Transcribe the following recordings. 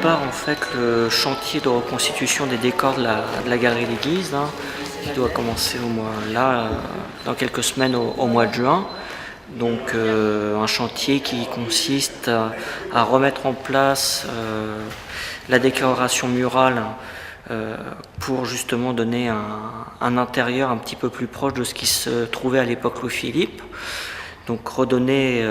prépare en fait le chantier de reconstitution des décors de la Galerie des Guises, hein, qui doit commencer dans quelques semaines au mois de juin. Donc un chantier qui consiste à remettre en place la décoration murale pour justement donner un intérieur un petit peu plus proche de ce qui se trouvait à l'époque Louis-Philippe. Donc redonner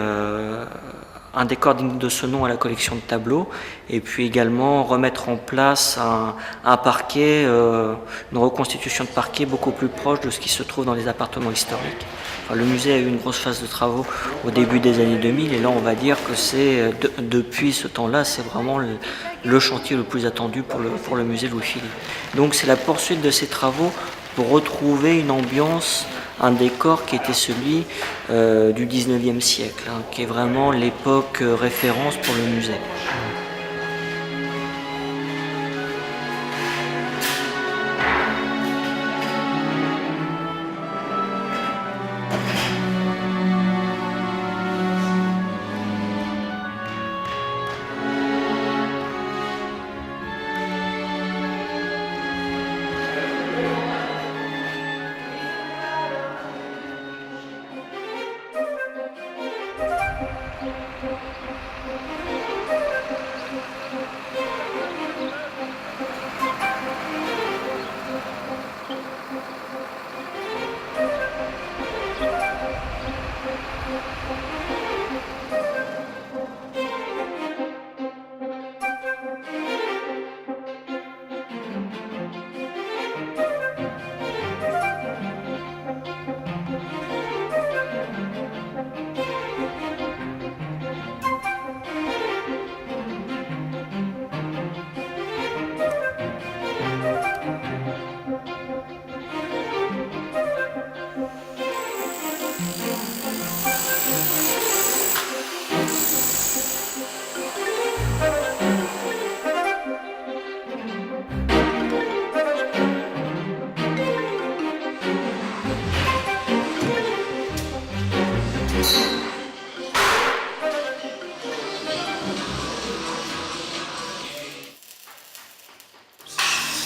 un décor digne de ce nom à la collection de tableaux, et puis également remettre en place un parquet, une reconstitution de parquet beaucoup plus proche de ce qui se trouve dans les appartements historiques. Enfin, le musée a eu une grosse phase de travaux au début des années 2000, et là on va dire que c'est depuis ce temps-là, c'est vraiment le chantier le plus attendu pour le musée Louis-Philippe. Donc c'est la poursuite de ces travaux pour retrouver une ambiance, un décor qui était celui du 19e siècle, hein, qui est vraiment l'époque référence pour le musée.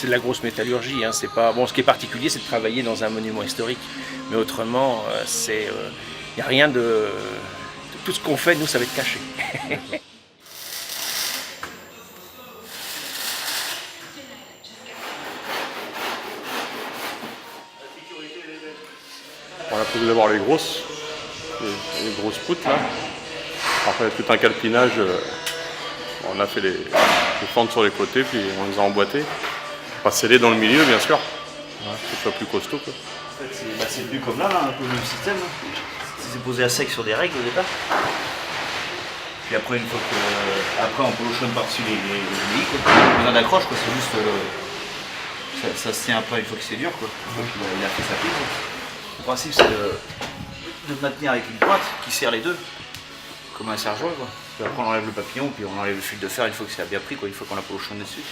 C'est de la grosse métallurgie, hein. C'est pas... bon, ce qui est particulier, c'est de travailler dans un monument historique. Mais autrement, il n'y a rien de... Tout ce qu'on fait, nous, ça va être caché. On a prévu d'avoir les grosses poutres là. Après tout un calpinage, on a fait les fentes sur les côtés, puis on les a emboîtées. Pas scellées dans le milieu bien sûr, pour que ce soit plus costaud, quoi. En fait, c'est venu comme là, un peu le même système. C'est posé à sec sur des règles au départ. Puis après, une fois que. Après, on polochonne par-dessus les billes, quoi. Pas besoin d'accroche, quoi. C'est juste. Ça se tient après une fois que c'est dur, quoi. Une fois qu'il a fait sa prise. Le principe, c'est de maintenir avec une pointe qui serre les deux, comme un serre-joint, quoi. Puis après, on enlève le papillon, puis on enlève le fil de fer une fois que ça a bien pris, quoi. Une fois qu'on a polochonné dessus.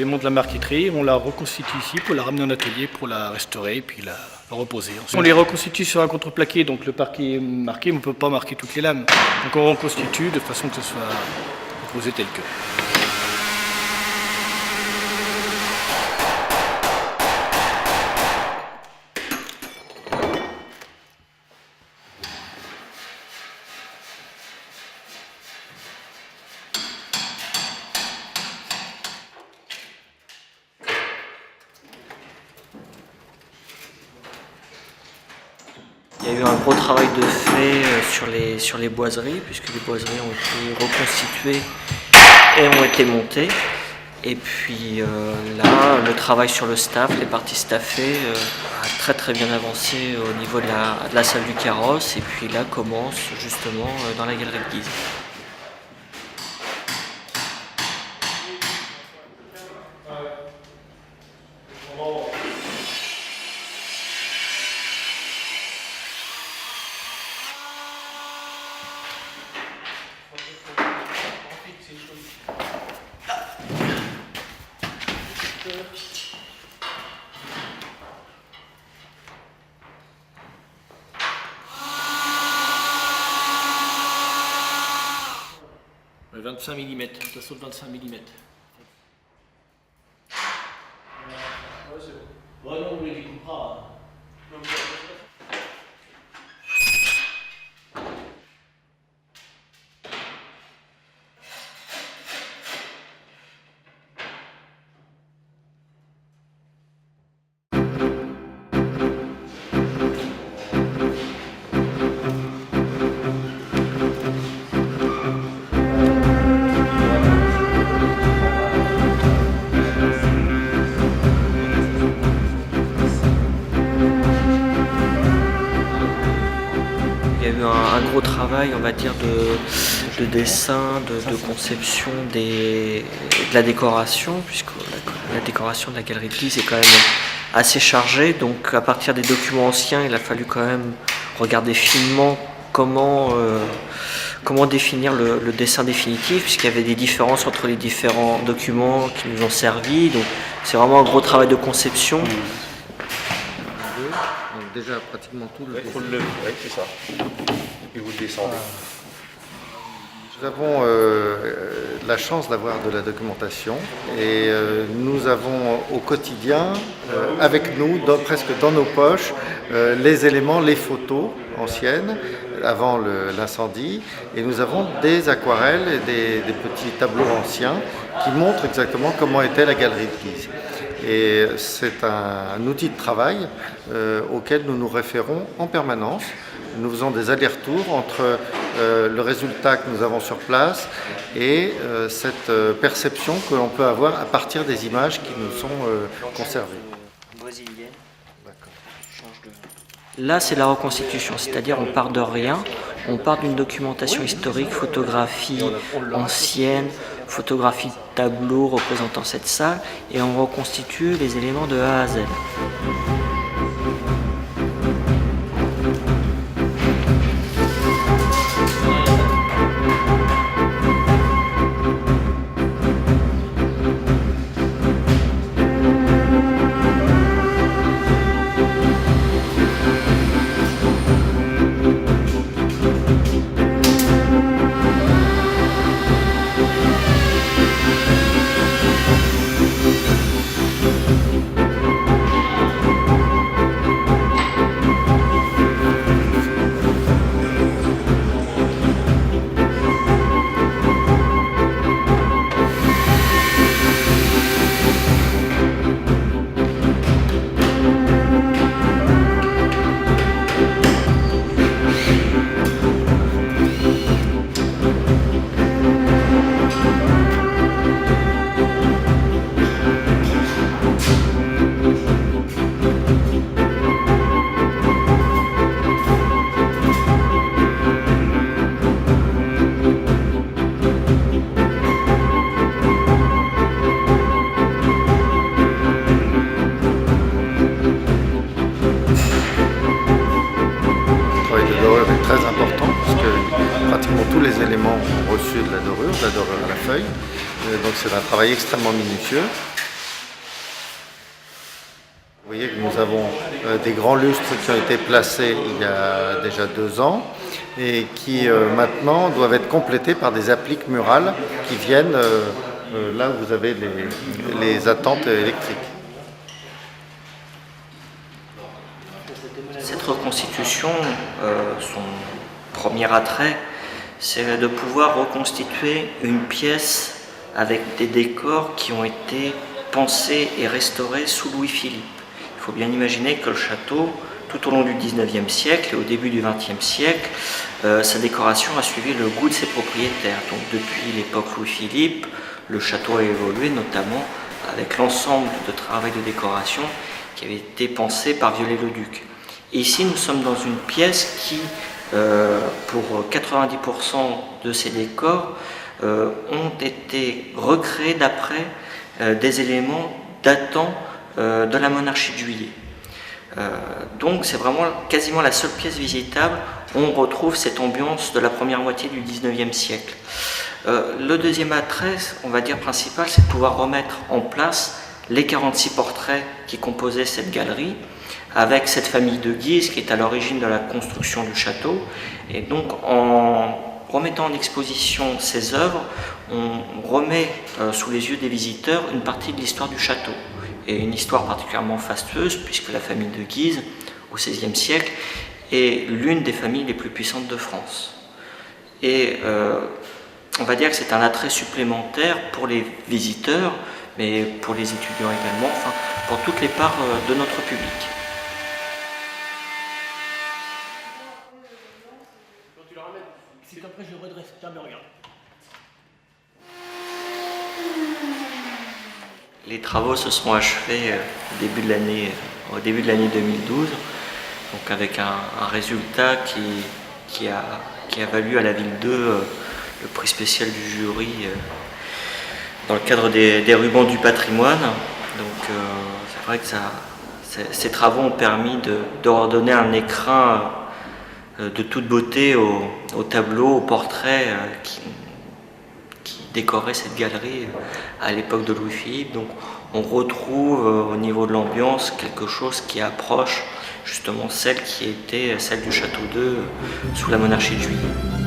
démonte la marqueterie, on la reconstitue ici pour la ramener en atelier, pour la restaurer et puis la reposer. On les reconstitue sur un contreplaqué, donc le parquet est marqué, mais on ne peut pas marquer toutes les lames. Donc on reconstitue de façon que ce soit reposé tel que. Il y a eu un gros travail de fait sur les boiseries, puisque les boiseries ont été reconstituées et ont été montées. Et puis là, le travail sur le staff, les parties staffées, a très bien avancé au niveau de la salle du carrosse. Et puis là commence justement dans la galerie de Guise. Ouais, 25 mm, ça saute 25 mm. Ouais, non, on les découpera. Un gros travail, on va dire, de dessin, de conception de la décoration, puisque la décoration de la galerie de Guise est quand même assez chargée. Donc à partir des documents anciens, il a fallu quand même regarder finement comment définir le dessin définitif, puisqu'il y avait des différences entre les différents documents qui nous ont servi. Donc c'est vraiment un gros travail de conception. Donc déjà pratiquement tout le dessin. Oui, c'est ça. Et vous descendez. Nous avons la chance d'avoir de la documentation et nous avons au quotidien avec nous, presque dans nos poches, les éléments, les photos anciennes avant l'incendie, et nous avons des aquarelles et des petits tableaux anciens qui montrent exactement comment était la galerie de Guise. Et c'est un outil de travail auquel nous nous référons en permanence. Nous faisons des allers-retours entre le résultat que nous avons sur place et cette perception que l'on peut avoir à partir des images qui nous sont conservées. Là, c'est la reconstitution, c'est-à-dire on part de rien, on part d'une documentation historique, photographie ancienne, photographie de tableau représentant cette salle, et on reconstitue les éléments de A à Z. Très important parce que pratiquement tous les éléments ont reçu de la dorure à la feuille. Donc c'est un travail extrêmement minutieux Vous voyez que nous avons des grands lustres qui ont été placés il y a déjà 2 ans et qui maintenant doivent être complétés par des appliques murales qui viennent là où vous avez les attentes électriques. Cette reconstitution, son premier attrait, c'est de pouvoir reconstituer une pièce avec des décors qui ont été pensés et restaurés sous Louis-Philippe. Il faut bien imaginer que le château, tout au long du 19e siècle et au début du 20e siècle, sa décoration a suivi le goût de ses propriétaires. Donc depuis l'époque Louis-Philippe, le château a évolué, notamment avec l'ensemble de travail de décoration qui avait été pensé par Viollet-le-Duc. Et ici, nous sommes dans une pièce qui, pour 90% de ces décors, ont été recréés d'après des éléments datant de la monarchie de Juillet. Donc c'est vraiment quasiment la seule pièce visitable où on retrouve cette ambiance de la première moitié du 19e siècle. Le deuxième attrait, on va dire principal, c'est de pouvoir remettre en place les 46 portraits qui composaient cette galerie, avec cette famille de Guise qui est à l'origine de la construction du château. Et donc en remettant en exposition ces œuvres, on remet sous les yeux des visiteurs une partie de l'histoire du château. Et une histoire particulièrement fastueuse, puisque la famille de Guise, au XVIe siècle, est l'une des familles les plus puissantes de France. Et on va dire que c'est un attrait supplémentaire pour les visiteurs, mais pour les étudiants également, enfin pour toutes les parts de notre public. Quand tu le ramènes, c'est qu'après je le redresse. Tiens, mais regarde. Les travaux se sont achevés au début de l'année 2012, donc avec un résultat qui a valu à la ville 2 le prix spécial du jury dans le cadre des rubans du patrimoine. Donc c'est vrai que ces travaux ont permis de redonner un écrin de toute beauté au tableau, au portrait qui décorait cette galerie à l'époque de Louis-Philippe. Donc on retrouve au niveau de l'ambiance quelque chose qui approche justement celle qui était celle du château d'Eu sous la monarchie de Juillet.